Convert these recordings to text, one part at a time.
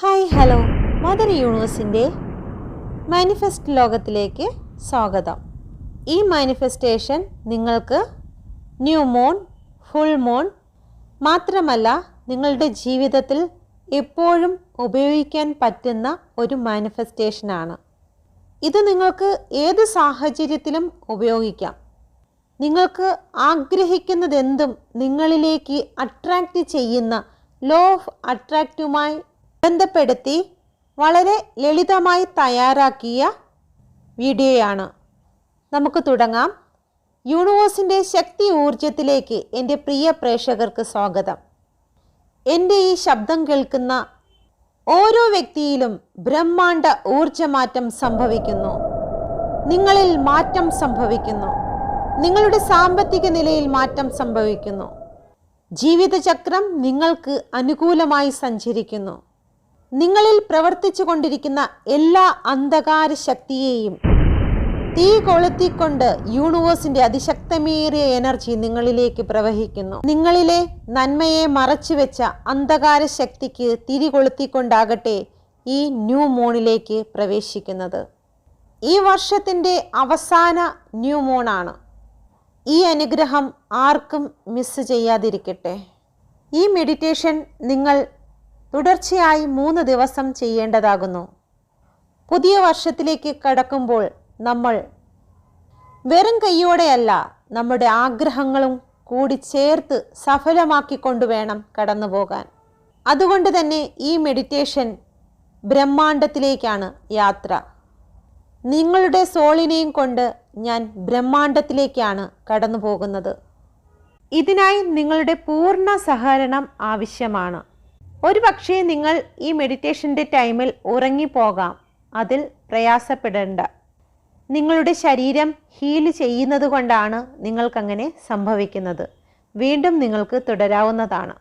Hi hello mother യൂണിവേഴ്സിൻ്റെ manifest ലോകത്തിലേക്ക് സ്വാഗതം. ഈ മാനിഫെസ്റ്റേഷൻ നിങ്ങൾക്ക് ന്യൂ മൂൺ, ഫുൾ മൂൺ മാത്രമല്ല നിങ്ങളുടെ ജീവിതത്തിൽ എപ്പോഴും ഉപയോഗിക്കാൻ പറ്റുന്ന ഒരു മാനിഫെസ്റ്റേഷനാണ്. ഇത് നിങ്ങൾക്ക് ഏത് സാഹചര്യത്തിലും ഉപയോഗിക്കാം. നിങ്ങൾക്ക് ആഗ്രഹിക്കുന്നതെന്തും നിങ്ങളിലേക്ക് അട്രാക്റ്റ് ചെയ്യുന്ന ലോ ഓഫ് അട്രാക്റ്റുമായി ബന്ധപ്പെടുത്തി വളരെ ലളിതമായി തയ്യാറാക്കിയ വീഡിയോയാണ്. നമുക്ക് തുടങ്ങാം. യൂണിവേഴ്സിൻ്റെ ശക്തി ഊർജത്തിലേക്ക് എൻ്റെ പ്രിയ പ്രേക്ഷകർക്ക് സ്വാഗതം. എൻ്റെ ഈ ശബ്ദം കേൾക്കുന്ന ഓരോ വ്യക്തിയിലും ബ്രഹ്മാണ്ഡ ഊർജമാറ്റം സംഭവിക്കുന്നു. നിങ്ങളിൽ മാറ്റം സംഭവിക്കുന്നു. നിങ്ങളുടെ സാമ്പത്തിക നിലയിൽ മാറ്റം സംഭവിക്കുന്നു. ജീവിതചക്രം നിങ്ങൾക്ക് അനുകൂലമായി സഞ്ചരിക്കുന്നു. നിങ്ങളിൽ പ്രവർത്തിച്ചു കൊണ്ടിരിക്കുന്ന എല്ലാ അന്ധകാര ശക്തിയെയും തീ കൊളുത്തിക്കൊണ്ട് യൂണിവേഴ്സിന്റെ അതിശക്തമേറിയ എനർജി നിങ്ങളിലേക്ക് പ്രവഹിക്കുന്നു. നിങ്ങളിലെ നന്മയെ മറച്ചുവെച്ച അന്ധകാര ശക്തിക്ക് തിരി കൊളുത്തിക്കൊണ്ടാകട്ടെ ഈ ന്യൂ മൂണിലേക്ക് പ്രവേശിക്കുന്നത്. ഈ വർഷത്തിൻ്റെ അവസാന ന്യൂ മൂണാണ്. ഈ അനുഗ്രഹം ആർക്കും മിസ് ചെയ്യാതിരിക്കട്ടെ. ഈ മെഡിറ്റേഷൻ നിങ്ങൾ തുടർച്ചയായി 3 ദിവസം ചെയ്യേണ്ടതാകുന്നു. പുതിയ വർഷത്തിലേക്ക് കടക്കുമ്പോൾ നമ്മൾ വെറും കൈയോടെയല്ല, നമ്മുടെ ആഗ്രഹങ്ങളും കൂടി ചേർത്ത് സഫലമാക്കിക്കൊണ്ടു വേണം കടന്നു പോകാൻ. അതുകൊണ്ട് തന്നെ ഈ മെഡിറ്റേഷൻ ബ്രഹ്മാണ്ഡത്തിലേക്കാണ് യാത്ര. നിങ്ങളുടെ സോളിനെയും കൊണ്ട് ഞാൻ ബ്രഹ്മാണ്ഡത്തിലേക്കാണ് കടന്നു പോകുന്നത്. ഇതിനായി നിങ്ങളുടെ പൂർണ്ണ സഹകരണം ആവശ്യമാണ്. ഒരു പക്ഷേ നിങ്ങൾ ഈ മെഡിറ്റേഷൻ്റെ ടൈമിൽ ഉറങ്ങിപ്പോകാം. അതിൽ പ്രയാസപ്പെടേണ്ട. നിങ്ങളുടെ ശരീരം ഹീൽ ചെയ്യുന്നത് കൊണ്ടാണ് നിങ്ങൾക്കങ്ങനെ സംഭവിക്കുന്നത്. വീണ്ടും നിങ്ങൾക്ക് തുടരാവുന്നതാണ്.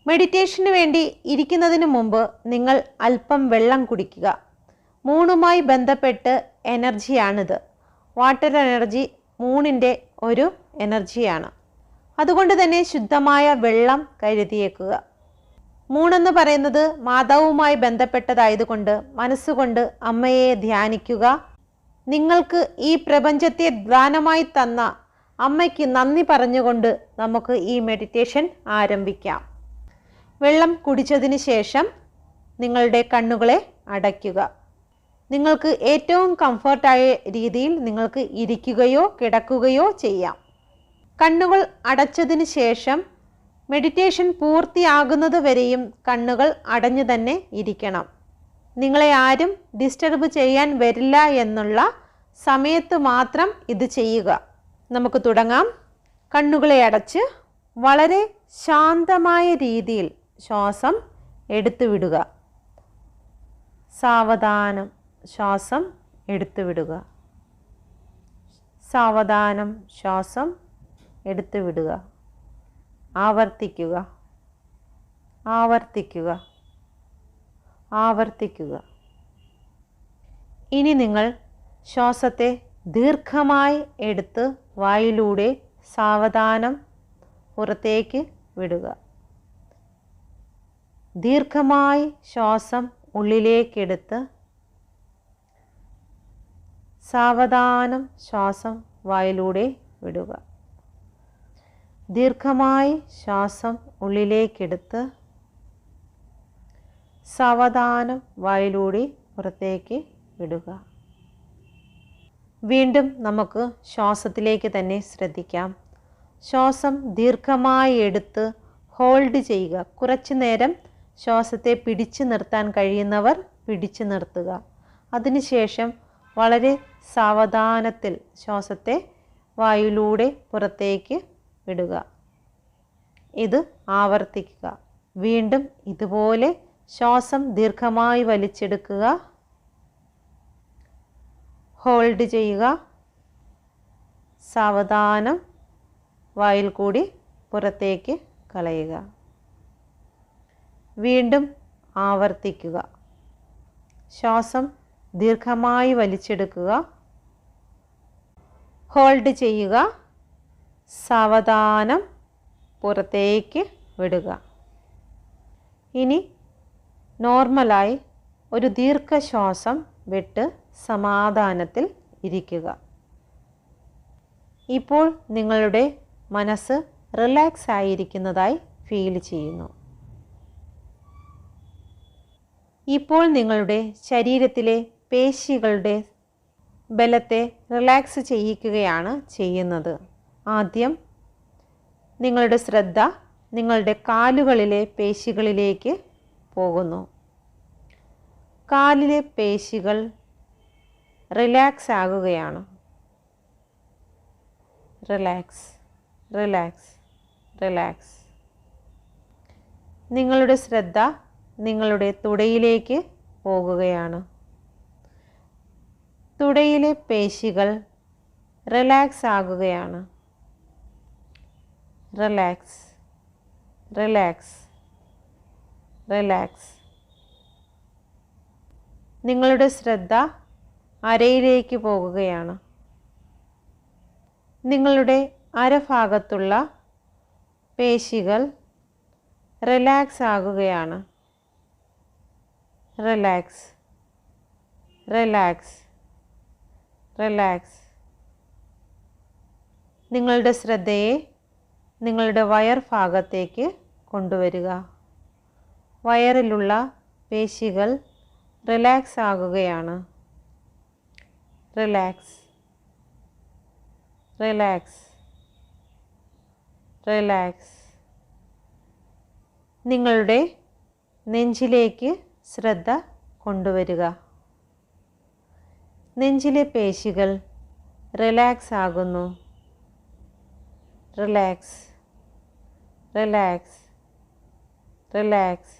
മെഡിറ്റേഷന് വേണ്ടി ഇരിക്കുന്നതിന് മുമ്പ് നിങ്ങൾ അല്പം വെള്ളം കുടിക്കുക. മൂണുമായി ബന്ധപ്പെട്ട് എനർജിയാണിത്. വാട്ടർ എനർജി മൂണിൻ്റെ ഒരു എനർജിയാണ്. അതുകൊണ്ട് തന്നെ ശുദ്ധമായ വെള്ളം കരുതിയേക്കുക. മൂണെന്ന് പറയുന്നത് മാതാവുമായി ബന്ധപ്പെട്ടതായതുകൊണ്ട് മനസ്സുകൊണ്ട് അമ്മയെ ധ്യാനിക്കുക. നിങ്ങൾക്ക് ഈ പ്രപഞ്ചത്തെ ദാനമായി തന്ന അമ്മയ്ക്ക് നന്ദി പറഞ്ഞുകൊണ്ട് നമുക്ക് ഈ മെഡിറ്റേഷൻ ആരംഭിക്കാം. വെള്ളം കുടിച്ചതിന് ശേഷം നിങ്ങളുടെ കണ്ണുകളെ അടയ്ക്കുക. നിങ്ങൾക്ക് ഏറ്റവും കംഫർട്ടായ രീതിയിൽ നിങ്ങൾക്ക് ഇരിക്കുകയോ കിടക്കുകയോ ചെയ്യാം. കണ്ണുകൾ അടച്ചതിന് ശേഷം മെഡിറ്റേഷൻ പൂർത്തിയാകുന്നത് വരെയും കണ്ണുകൾ അടഞ്ഞു തന്നെ ഇരിക്കണം. നിങ്ങളെ ആരും ഡിസ്റ്റർബ് ചെയ്യാൻ വരില്ല എന്നുള്ള സമയത്ത് മാത്രം ഇത് ചെയ്യുക. നമുക്ക് തുടങ്ങാം. കണ്ണുകളെ അടച്ച് വളരെ ശാന്തമായ രീതിയിൽ ശ്വാസം എടുത്തു വിടുക. സാവധാനം ശ്വാസം എടുത്തു വിടുക. സാവധാനം ശ്വാസം എടുത്തു വിടുക. ആവർത്തിക്കുക, ആവർത്തിക്കുക, ആവർത്തിക്കുക. ഇനി നിങ്ങൾ ശ്വാസത്തെ ദീർഘമായി എടുത്ത് വായിലൂടെ സാവധാനം പുറത്തേക്ക് വിടുക. ദീർഘമായി ശ്വാസം ഉള്ളിലേക്കെടുത്ത് സാവധാനം ശ്വാസം വായിലൂടെ വിടുക. ദീർഘമായി ശ്വാസം ഉള്ളിലേക്കെടുത്ത് സാവധാനം വായിലൂടെ പുറത്തേക്ക് വിടുക. വീണ്ടും നമുക്ക് ശ്വാസത്തിലേക്ക് തന്നെ ശ്രദ്ധിക്കാം. ശ്വാസം ദീർഘമായി എടുത്ത് ഹോൾഡ് ചെയ്യുക. കുറച്ചു നേരം ശ്വാസത്തെ പിടിച്ചു നിർത്താൻ കഴിയുന്നവർ പിടിച്ചു നിർത്തുക. അതിനുശേഷം വളരെ സാവധാനത്തിൽ ശ്വാസത്തെ വായിലൂടെ പുറത്തേക്ക് വിടുക. ഇത് ആവർത്തിക്കുക. വീണ്ടും ഇതുപോലെ ശ്വാസം ദീർഘമായി വലിച്ചെടുക്കുക. ഹോൾഡ് ചെയ്യുക. സാവധാനം വായിൽ കൂടി പുറത്തേക്ക് കളയുക. വീണ്ടും ആവർത്തിക്കുക. ശ്വാസം ദീർഘമായി വലിച്ചെടുക്കുക. ഹോൾഡ് ചെയ്യുക. സാവധാനം പുറത്തേക്ക് വിടുക. ഇനി നോർമലായി ഒരു ദീർഘശ്വാസം വിട്ട് സമാധാനത്തിൽ ഇരിക്കുക. ഇപ്പോൾ നിങ്ങളുടെ മനസ്സ് റിലാക്സ് ആയിരിക്കുന്നതായി ഫീൽ ചെയ്യുന്നു. ഇപ്പോൾ നിങ്ങളുടെ ശരീരത്തിലെ പേശികളുടെ ബലത്തെ റിലാക്സ് ചെയ്യിക്കുകയാണ് ചെയ്യുന്നത്. ആദ്യം നിങ്ങളുടെ ശ്രദ്ധ നിങ്ങളുടെ കാലുകളിലെ പേശികളിലേക്ക് പോകുന്നു. കാലിലെ പേശികൾ റിലാക്സ് ആകുകയാണ്. Relax, relax, relax. നിങ്ങളുടെ ശ്രദ്ധ നിങ്ങളുടെ തുടയിലേക്ക് പോകുകയാണ്. തുടയിലെ പേശികൾ റിലാക്സ് ആകുകയാണ്. Relax, relax, relax. നിങ്ങളുടെ ശ്രദ്ധ അരയിലേക്ക് പോകുകയാണ്. നിങ്ങളുടെ അരഭാഗത്തുള്ള പേശികൾ റിലാക്സ് ആകുകയാണ്. Relax, relax, relax. നിങ്ങളുടെ ശ്രദ്ധയെ നിങ്ങളുടെ വയർ ഭാഗത്തേക്ക് കൊണ്ടുവരിക. വയറിലുള്ള പേശികൾ റിലാക്സ് ആകുകയാണ്. Relax, relax, relax. നിങ്ങളുടെ നെഞ്ചിലേക്ക് ശ്രദ്ധ കൊണ്ടുവരിക. നെഞ്ചിലെ പേശികൾ റിലാക്സ് ആകുന്നു. Relax, relax, relax.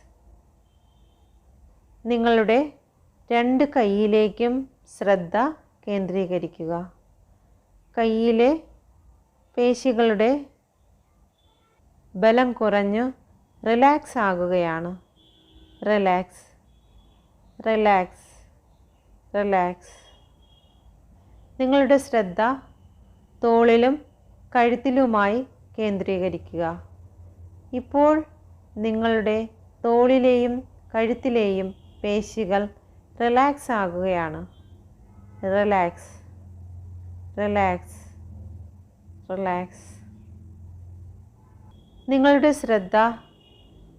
നിങ്ങളുടെ രണ്ട് കൈയിലേക്കും ശ്രദ്ധ കേന്ദ്രീകരിക്കുക. കൈയിലെ പേശികളുടെ ബലം കുറഞ്ഞ് റിലാക്സ് ആകുകയാണ്. Relax, relax, relax. നിങ്ങളുടെ ശ്രദ്ധ തോളിലും കഴുത്തിലുമായി കേന്ദ്രീകരിക്കുക. ഇപ്പോൾ നിങ്ങളുടെ തോളിലെയും കഴുത്തിലെയും പേശികൾ റിലാക്സ് ആകുകയാണ്. Relax, relax, relax. നിങ്ങളുടെ ശ്രദ്ധ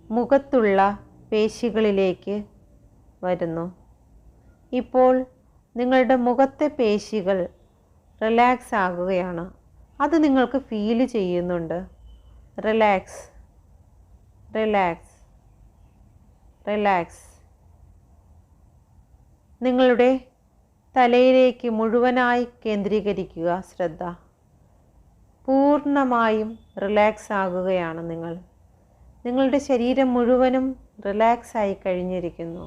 മുഖത്തുള്ള പേശികളിലേക്ക് വരുന്നു. ഇപ്പോൾ നിങ്ങളുടെ മുഖത്തെ പേശികൾ റിലാക്സ് ആകുകയാണ്. അത് നിങ്ങൾക്ക് ഫീൽ ചെയ്യുന്നുണ്ട്. Relax, relax, relax. നിങ്ങളുടെ തലയിലേക്ക് മുഴുവനായി കേന്ദ്രീകരിക്കുക ശ്രദ്ധ. പൂർണ്ണമായും റിലാക്സ് ആകുകയാണ് നിങ്ങൾ. നിങ്ങളുടെ ശരീരം മുഴുവനും റിലാക്സ് ആയി കഴിഞ്ഞിരിക്കുന്നു.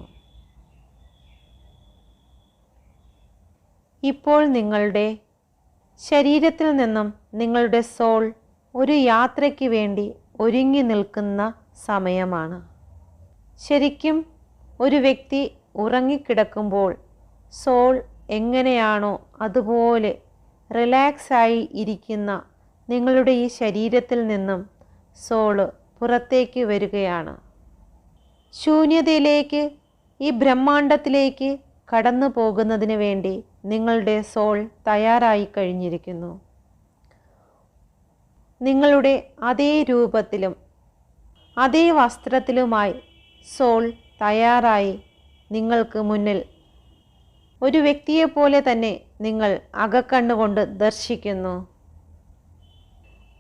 ഇപ്പോൾ നിങ്ങളുടെ ശരീരത്തിൽ നിന്നും നിങ്ങളുടെ സോൾ ഒരു യാത്രയ്ക്ക് വേണ്ടി ഒരുങ്ങി നിൽക്കുന്ന സമയമാണ്. ശരിക്കും ഒരു വ്യക്തി ഉറങ്ങിക്കിടക്കുമ്പോൾ സോൾ എങ്ങനെയാണോ അതുപോലെ റിലാക്സായി ഇരിക്കുന്ന നിങ്ങളുടെ ഈ ശരീരത്തിൽ നിന്നും സോള് പുറത്തേക്ക് വരികയാണ്. ശൂന്യതയിലേക്ക്, ഈ ബ്രഹ്മാണ്ടത്തിലേക്ക് കടന്നു പോകുന്നതിന് വേണ്ടി നിങ്ങളുടെ സോൾ തയ്യാറായി കഴിഞ്ഞിരിക്കുന്നു. നിങ്ങളുടെ അതേ രൂപത്തിലും അതേ വസ്ത്രത്തിലുമായി സോൾ തയ്യാറായി നിങ്ങൾക്ക് മുന്നിൽ ഒരു വ്യക്തിയെപ്പോലെ തന്നെ നിങ്ങൾ അകക്കണ്ണുകൊണ്ട് ദർശിക്കുന്നു.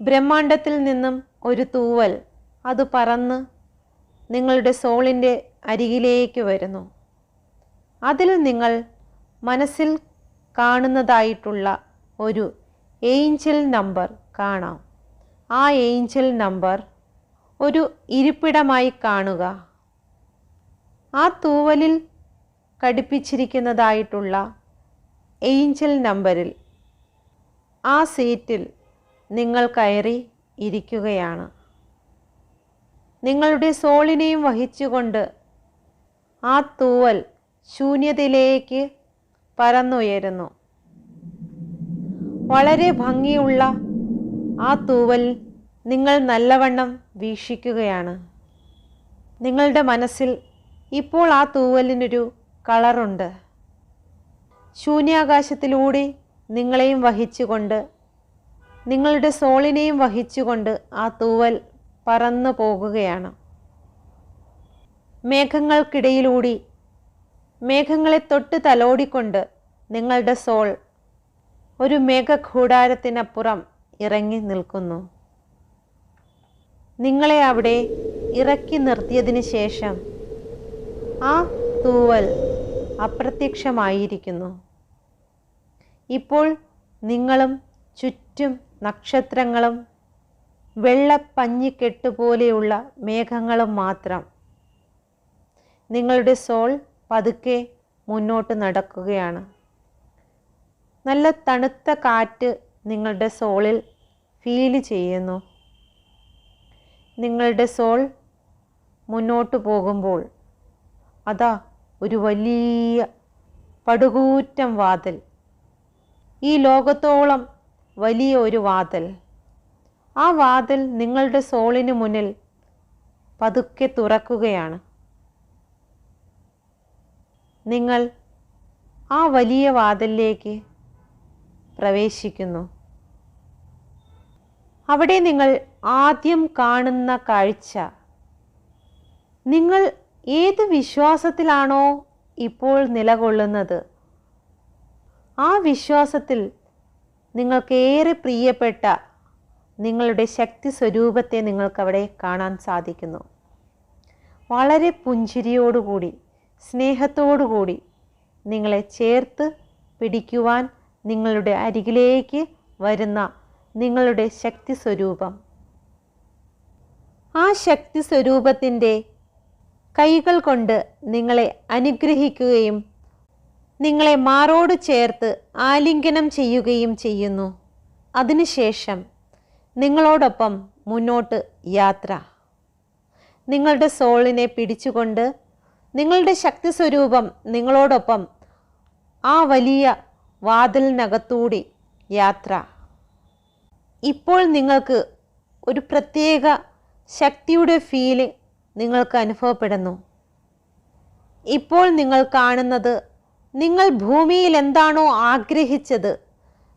ബ്രഹ്മാണ്ടത്തിൽ നിന്നും ഒരു തൂവൽ അത് പറന്ന് നിങ്ങളുടെ സോളിൻ്റെ അരികിലേക്ക് വരുന്നു. അതിൽ നിങ്ങൾ മനസ്സിൽ കാണുന്നതായിട്ടുള്ള ഒരു ഏഞ്ചൽ നമ്പർ കാണാം. ആ ഏഞ്ചൽ നമ്പർ ഒരു ഇരിപ്പിടമായി കാണുക. ആ തൂവലിൽ ഘടിപ്പിച്ചിരിക്കുന്നതായിട്ടുള്ള ഏഞ്ചൽ നമ്പറിൽ ആ സീറ്റിൽ നിങ്ങൾ കയറി ഇരിക്കുകയാണ്. നിങ്ങളുടെ സോളിനെയും വഹിച്ചുകൊണ്ട് ആ തൂവൽ ശൂന്യതയിലേക്ക് പറന്നുയരുന്നു. വളരെ ഭംഗിയുള്ള ആ തൂവൽ നിങ്ങൾ നല്ലവണ്ണം വീക്ഷിക്കുകയാണ്. നിങ്ങളുടെ മനസ്സിൽ ഇപ്പോൾ ആ തൂവലിനൊരു കളറുണ്ട്. ശൂന്യാകാശത്തിലൂടെ നിങ്ങളെയും വഹിച്ചുകൊണ്ട്, നിങ്ങളുടെ സോളിനെയും വഹിച്ചുകൊണ്ട് ആ തൂവൽ പറന്നു പോകുകയാണ്. മേഘങ്ങൾക്കിടയിലൂടെ, മേഘങ്ങളെ തൊട്ട് തലോടിക്കൊണ്ട് നിങ്ങളുടെ സോൾ ഒരു മേഘകൂടാരത്തിനപ്പുറം ഇറങ്ങി നിൽക്കുന്നു. നിങ്ങളെ അവിടെ ഇറക്കി നിർത്തിയതിന് ശേഷം ആ തൂവൽ അപ്രത്യക്ഷമായിരിക്കുന്നു. ഇപ്പോൾ നിങ്ങളും ചുറ്റും നക്ഷത്രങ്ങളും വെള്ളപ്പഞ്ഞിക്കെട്ടുപോലെയുള്ള മേഘങ്ങളും മാത്രം. നിങ്ങളുടെ സോൾ പതുക്കെ മുന്നോട്ട് നടക്കുകയാണ്. നല്ല തണുത്ത കാറ്റ് നിങ്ങളുടെ സോളിൽ ഫീൽ ചെയ്യുന്നു. നിങ്ങളുടെ സോൾ മുന്നോട്ട് പോകുമ്പോൾ അതാ ഒരു വലിയ പടുകൂറ്റൻ വാതിൽ, ഈ ലോകത്തോളം വലിയ ഒരു വാതിൽ. ആ വാതിൽ നിങ്ങളുടെ സോളിന് മുന്നിൽ പതുക്കെ തുറക്കുകയാണ്. നിങ്ങൾ ആ വലിയ വാതിലിലേക്ക് പ്രവേശിക്കുന്നു. അവിടെ നിങ്ങൾ ആദ്യം കാണുന്ന കാഴ്ച, നിങ്ങൾ ഏത് വിശ്വാസത്തിലാണോ ഇപ്പോൾ നിലകൊള്ളുന്നത്, ആ വിശ്വാസത്തിൽ നിങ്ങൾക്കേറെ പ്രിയപ്പെട്ട നിങ്ങളുടെ ശക്തി സ്വരൂപത്തെ നിങ്ങൾക്കവിടെ കാണാൻ സാധിക്കുന്നു. വളരെ പുഞ്ചിരിയോടുകൂടി, സ്നേഹത്തോടുകൂടി നിങ്ങളെ ചേർത്ത് പിടിക്കുവാൻ നിങ്ങളുടെ അരികിലേക്ക് വരുന്ന നിങ്ങളുടെ ശക്തി സ്വരൂപം. ആ ശക്തി സ്വരൂപത്തിൻ്റെ കൈകൾ കൊണ്ട് നിങ്ങളെ അനുഗ്രഹിക്കുകയും നിങ്ങളെ മാറോട് ചേർത്ത് ആലിംഗനം ചെയ്യുകയും ചെയ്യുന്നു. അതിനുശേഷം നിങ്ങളോടൊപ്പം മുന്നോട്ട് യാത്ര. നിങ്ങളുടെ സോളിനെ പിടിച്ചുകൊണ്ട് നിങ്ങളുടെ ശക്തി സ്വരൂപം നിങ്ങളോടൊപ്പം ആ വലിയ വാതിലിനകത്തൂടി യാത്ര. ഇപ്പോൾ നിങ്ങൾക്ക് ഒരു പ്രത്യേക ശക്തിയുടെ ഫീല് നിങ്ങൾക്ക് അനുഭവപ്പെടുന്നു. ഇപ്പോൾ നിങ്ങൾ കാണുന്നത്, നിങ്ങൾ ഭൂമിയിൽ എന്താണോ ആഗ്രഹിച്ചത്,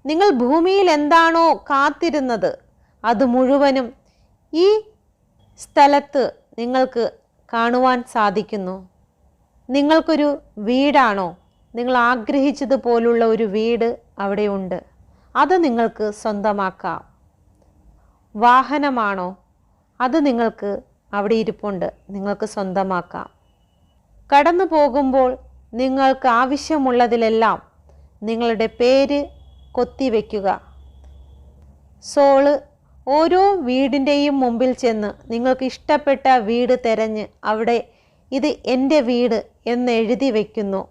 നിങ്ങൾ ഭൂമിയിൽ എന്താണോ കാത്തിരുന്നത്, അത് മുഴുവനും ഈ സ്ഥലത്ത് നിങ്ങൾക്ക് കാണുവാൻ സാധിക്കുന്നു. നിങ്ങൾക്കൊരു വീടാണോ, നിങ്ങൾ ആഗ്രഹിച്ചതുപോലുള്ള ഒരു വീട് അവിടെയുണ്ട്, അത് നിങ്ങൾക്ക് സ്വന്തമാക്കാം. വാഹനമാണോ, അത് നിങ്ങൾക്ക് അവിടെ ഇരിപ്പുണ്ട്, നിങ്ങൾക്ക് സ്വന്തമാക്കാം. കടന്നു പോകുമ്പോൾ നിങ്ങൾക്ക് ആവശ്യമുള്ളതിലെല്ലാം നിങ്ങളുടെ പേര് കൊത്തിവെക്കുക. സോള് ഓരോ വീടിൻ്റെയും മുമ്പിൽ ചെന്ന് നിങ്ങൾക്ക് ഇഷ്ടപ്പെട്ട വീട് തിരഞ്ഞ് അവിടെ ഇത് എൻ്റെ വീട് എന്ന് എഴുതി വയ്ക്കുന്നു.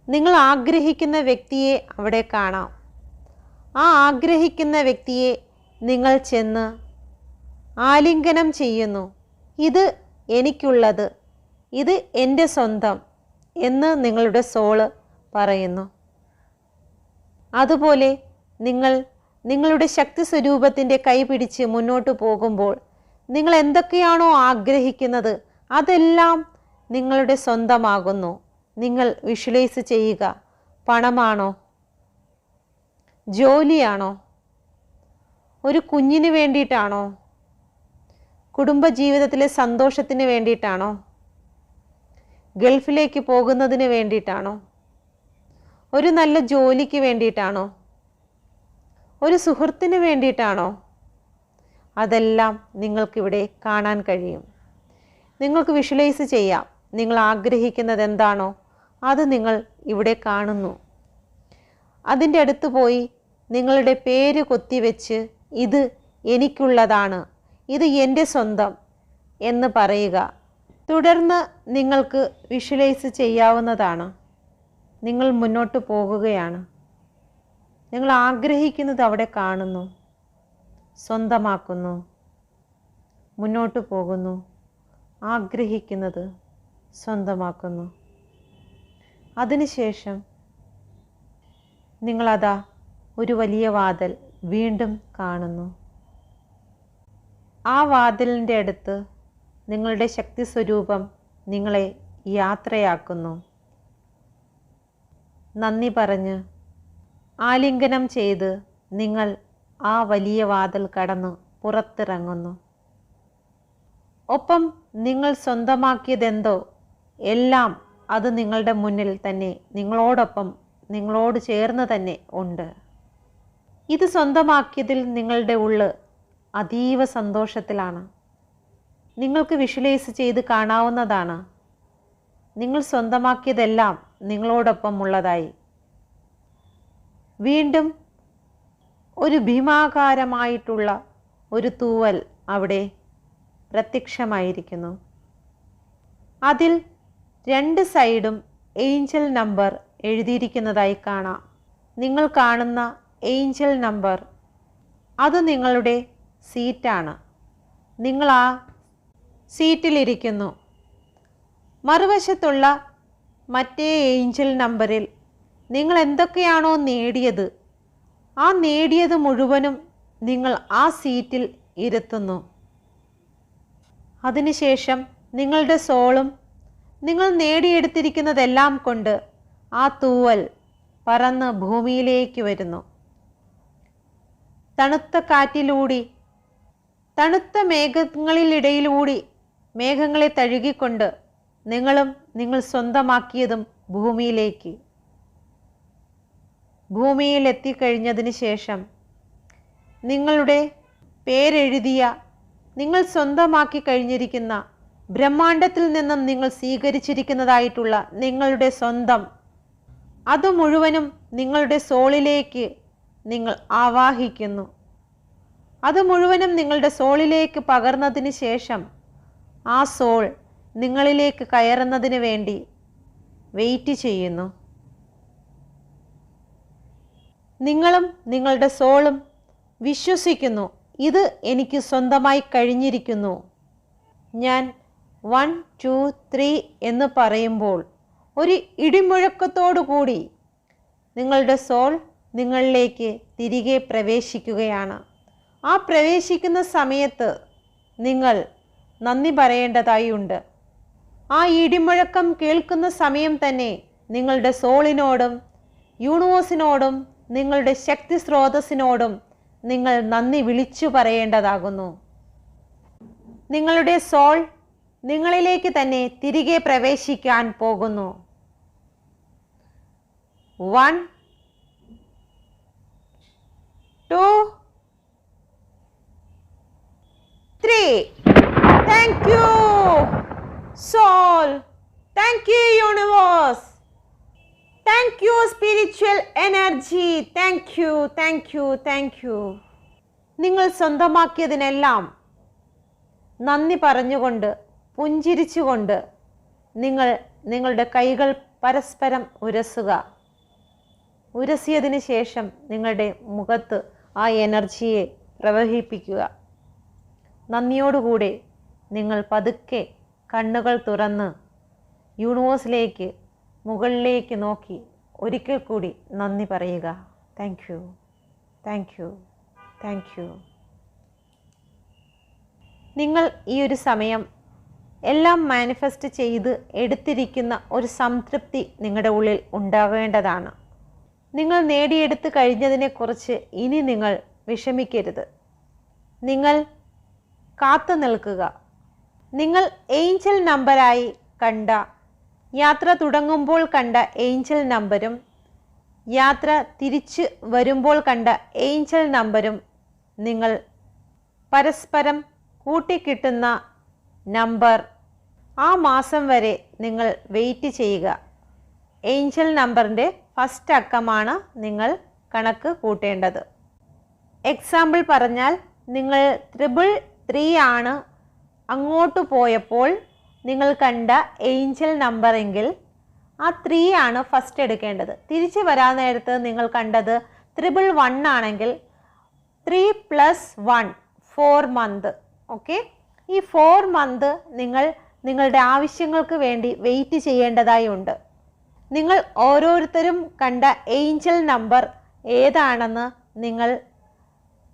നിങ്ങൾ ആഗ്രഹിക്കുന്ന വ്യക്തിയെ അവിടെ കാണാം. ആ ആഗ്രഹിക്കുന്ന വ്യക്തിയെ നിങ്ങൾ ചെന്ന് ആലിംഗനം ചെയ്യുന്നു. ഇത് എനിക്കുള്ളത്, ഇത് എൻ്റെ സ്വന്തം എന്ന് നിങ്ങളുടെ സോള് പറയുന്നു. അതുപോലെ നിങ്ങൾ നിങ്ങളുടെ ശക്തി സ്വരൂപത്തിൻ്റെ കൈ പിടിച്ച് മുന്നോട്ട് പോകുമ്പോൾ നിങ്ങൾ എന്തൊക്കെയാണോ ആഗ്രഹിക്കുന്നത് അതെല്ലാം നിങ്ങളുടെ സ്വന്തമാകുന്നു. നിങ്ങൾ വിഷ്വലൈസ് ചെയ്യുക. പണമാണോ, ജോലിയാണോ, ഒരു കുഞ്ഞിന് വേണ്ടിയിട്ടാണോ, കുടുംബജീവിതത്തിലെ സന്തോഷത്തിന് വേണ്ടിയിട്ടാണോ, ഗൾഫിലേക്ക് പോകുന്നതിന് വേണ്ടിയിട്ടാണോ, ഒരു നല്ല ജോലിക്ക് വേണ്ടിയിട്ടാണോ, ഒരു സുഹൃത്തിന് വേണ്ടിയിട്ടാണോ, അതെല്ലാം നിങ്ങൾക്കിവിടെ കാണാൻ കഴിയും. നിങ്ങൾക്ക് വിഷ്വലൈസ് ചെയ്യാം. നിങ്ങൾ ആഗ്രഹിക്കുന്നത് എന്താണോ അത് നിങ്ങൾ ഇവിടെ കാണുന്നു. അതിൻ്റെ അടുത്ത് പോയി നിങ്ങളുടെ പേര് കൊത്തിവെച്ച് ഇത് എനിക്കുള്ളതാണ്, ഇത് എൻ്റെ സ്വന്തം എന്ന് പറയുക. തുടർന്ന് നിങ്ങൾക്ക് വിഷ്വലൈസ് ചെയ്യാവുന്നതാണ്. നിങ്ങൾ മുന്നോട്ട് പോകുകയാണ്. നിങ്ങൾ ആഗ്രഹിക്കുന്നത് അവിടെ കാണുന്നു, സ്വന്തമാക്കുന്നു, മുന്നോട്ട് പോകുന്നു, ആഗ്രഹിക്കുന്നത് സ്വന്തമാക്കുന്നു. അതിനുശേഷം നിങ്ങളതാ ഒരു വലിയ വാതിൽ വീണ്ടും കാണുന്നു. ആ വാതിലിൻ്റെ അടുത്ത് നിങ്ങളുടെ ശക്തി സ്വരൂപം നിങ്ങളെ യാത്രയാക്കുന്നു. നന്ദി പറഞ്ഞ് ആലിംഗനം ചെയ്ത് നിങ്ങൾ ആ വലിയ വാതിൽ കടന്ന് പുറത്തിറങ്ങുന്നു. ഒപ്പം നിങ്ങൾ സ്വന്തമാക്കിയതെന്തോ എല്ലാം അത് നിങ്ങളുടെ മുന്നിൽ തന്നെ നിങ്ങളോടൊപ്പം നിങ്ങളോട് ചേർന്ന് തന്നെ ഉണ്ട്. ഇത് സ്വന്തമാക്കിയതിൽ നിങ്ങളുടെ ഉള്ള് അതീവ സന്തോഷത്തിലാണ്. നിങ്ങൾക്ക് വിഷ്വലൈസ് ചെയ്ത് കാണാവുന്നതാണ്. നിങ്ങൾ സ്വന്തമാക്കിയതെല്ലാം നിങ്ങളോടൊപ്പം ഉള്ളതായി. വീണ്ടും ഒരു ഭീമാകാരമായിട്ടുള്ള ഒരു തൂവൽ അവിടെ പ്രത്യക്ഷമായിരിക്കുന്നു. അതിൽ 2 സൈഡും ഏഞ്ചൽ നമ്പർ എഴുതിയിരിക്കുന്നതായി കാണാം. നിങ്ങൾ കാണുന്ന ഏഞ്ചൽ നമ്പർ അത് നിങ്ങളുടെ സീറ്റാണ്. നിങ്ങൾ ആ സീറ്റിലിരിക്കുന്നു. മറുവശത്തുള്ള മറ്റേ ഏഞ്ചൽ നമ്പറിൽ നിങ്ങൾ എന്തൊക്കെയാണോ നേടിയത് ആ നേടിയത് മുഴുവനും നിങ്ങൾ ആ സീറ്റിൽ ഇരുത്തുന്നു. അതിനുശേഷം നിങ്ങളുടെ സോളും നിങ്ങൾ നേടിയെടുത്തിരിക്കുന്നതെല്ലാം കൊണ്ട് ആ തൂവൽ പറന്ന് ഭൂമിയിലേക്ക് വരുന്നു. തണുത്ത കാറ്റിലൂടി തണുത്ത മേഘങ്ങളിലിടയിലൂടി മേഘങ്ങളെ തഴുകിക്കൊണ്ട് നിങ്ങളും നിങ്ങൾ സ്വന്തമാക്കിയതും ഭൂമിയിൽ എത്തിക്കഴിഞ്ഞതിന് ശേഷം നിങ്ങളുടെ പേരെഴുതിയ നിങ്ങൾ സ്വന്തമാക്കി കഴിഞ്ഞിരിക്കുന്ന ബ്രഹ്മാണ്ടത്തിൽ നിന്നും നിങ്ങൾ സ്വീകരിച്ചിരിക്കുന്നതായിട്ടുള്ള നിങ്ങളുടെ സ്വന്തം അത് മുഴുവനും നിങ്ങളുടെ സോളിലേക്ക് നിങ്ങൾ ആവാഹിക്കുന്നു. അത് മുഴുവനും നിങ്ങളുടെ സോളിലേക്ക് പകർന്നതിന് ശേഷം ആ സോൾ നിങ്ങളിലേക്ക് കയറുന്നതിന് വേണ്ടി വെയിറ്റ് ചെയ്യുന്നു. നിങ്ങളും നിങ്ങളുടെ സോളും വിശ്വസിക്കുന്നു, ഇത് എനിക്ക് സ്വന്തമായി കഴിഞ്ഞിരിക്കുന്നു. ഞാൻ 1 2 3 എന്ന് പറയുമ്പോൾ ഒരു ഇടിമുഴക്കത്തോടു കൂടി നിങ്ങളുടെ സോൾ നിങ്ങളിലേക്ക് തിരികെ പ്രവേശിക്കുകയാണ്. ആ പ്രവേശിക്കുന്ന സമയത്ത് നിങ്ങൾ നന്ദി പറയേണ്ടതായുണ്ട്. ആ ഇടിമുഴക്കം കേൾക്കുന്ന സമയം തന്നെ നിങ്ങളുടെ സോളിനോടും യൂണിവേഴ്സിനോടും നിങ്ങളുടെ ശക്തി സ്രോതസ്സിനോടും നിങ്ങൾ നന്ദി വിളിച്ചു പറയേണ്ടതാകുന്നു. നിങ്ങളുടെ സോൾ നിങ്ങളിലേക്ക് തന്നെ തിരികെ പ്രവേശിക്കാൻ പോകുന്നു. 1 2 3. Thank you soul. Thank you universe. Thank you spiritual energy. Thank you, thank you, thank you. നിങ്ങൾ സ്വന്തമാക്കിയതിനെല്ലാം നന്ദി പറഞ്ഞുകൊണ്ട് പുഞ്ചിരിച്ചുകൊണ്ട് നിങ്ങൾ നിങ്ങളുടെ കൈകൾ പരസ്പരം ഉരസുക. ഉരസിയതിന് ശേഷം നിങ്ങളുടെ മുഖത്ത് ആ എനർജിയെ പ്രവഹിപ്പിക്കുക. നന്ദിയോടുകൂടെ നിങ്ങൾ പതുക്കെ കണ്ണുകൾ തുറന്ന് യൂണിവേഴ്സിലേക്ക് മുകളിലേക്ക് നോക്കി ഒരിക്കൽ കൂടി നന്ദി പറയുക. Thank you, thank you, thank you. നിങ്ങൾ ഈ ഒരു സമയം എല്ലാം മാനിഫെസ്റ്റ് ചെയ്ത് എടുത്തിരിക്കുന്ന ഒരു സംതൃപ്തി നിങ്ങളുടെ ഉള്ളിൽ ഉണ്ടാകേണ്ടതാണ്. നിങ്ങൾ നേടിയെടുത്ത് കഴിഞ്ഞതിനെക്കുറിച്ച് ഇനി നിങ്ങൾ വിഷമിക്കരുത്. നിങ്ങൾ കാത്തു നിൽക്കുക. നിങ്ങൾ ഏഞ്ചൽ നമ്പറായി കണ്ട യാത്ര തുടങ്ങുമ്പോൾ കണ്ട ഏഞ്ചൽ നമ്പരും യാത്ര തിരിച്ച് വരുമ്പോൾ കണ്ട ഏഞ്ചൽ നമ്പരും നിങ്ങൾ പരസ്പരം കൂട്ടിക്കിട്ടുന്ന നമ്പർ ആ മാസം വരെ നിങ്ങൾ വെയിറ്റ് ചെയ്യുക. ഏഞ്ചൽ നമ്പറിൻ്റെ ഫസ്റ്റ് അക്കമാണ് നിങ്ങൾ കണക്ക് കൂട്ടേണ്ടത്. എക്സാമ്പിൾ പറഞ്ഞാൽ നിങ്ങൾ 333 ആണ് അങ്ങോട്ട് പോയപ്പോൾ നിങ്ങൾ കണ്ട ഏഞ്ചൽ നമ്പർ എങ്കിൽ ആ 3 ആണ് ഫസ്റ്റ് എടുക്കേണ്ടത്. തിരിച്ച് വരാൻ നേരത്ത് നിങ്ങൾ കണ്ടത് 111 ആണെങ്കിൽ 3 + 1 4 മന്ത്. ഓക്കെ, ഈ 4 മന്ത് നിങ്ങൾ നിങ്ങളുടെ ആവശ്യങ്ങൾക്ക് വേണ്ടി വെയിറ്റ് ചെയ്യേണ്ടതായി ഉണ്ട്. നിങ്ങൾ ഓരോരുത്തരും കണ്ട ഏഞ്ചൽ നമ്പർ ഏതാണെന്ന് നിങ്ങൾ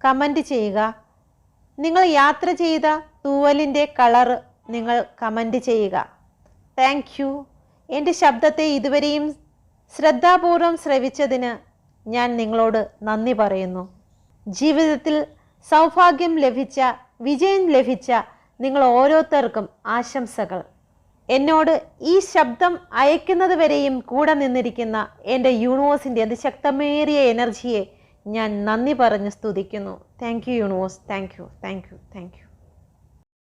കമൻറ്റ് ചെയ്യുക. നിങ്ങൾ യാത്ര ചെയ്ത തൂവലിൻ്റെ കളറ് നിങ്ങൾ കമൻറ്റ് ചെയ്യുക. Thank you. എൻ്റെ ശബ്ദത്തെ ഇതുവരെയും ശ്രദ്ധാപൂർവം ശ്രവിച്ചതിന് ഞാൻ നിങ്ങളോട് നന്ദി പറയുന്നു. ജീവിതത്തിൽ സൗഭാഗ്യം ലഭിച്ച, വിജയം ലഭിച്ച നിങ്ങൾ ഓരോരുത്തർക്കും ആശംസകൾ. എന്നോട് ഈ ശബ്ദം അയക്കുന്നത് വരെയും കൂടെ നിന്നിരിക്കുന്ന എൻ്റെ യൂണിവേഴ്സിൻ്റെ അതിശക്തമേറിയ എനർജിയെ ഞാൻ നന്ദി പറഞ്ഞ് സ്തുതിക്കുന്നു. Thank you universe. Thank you.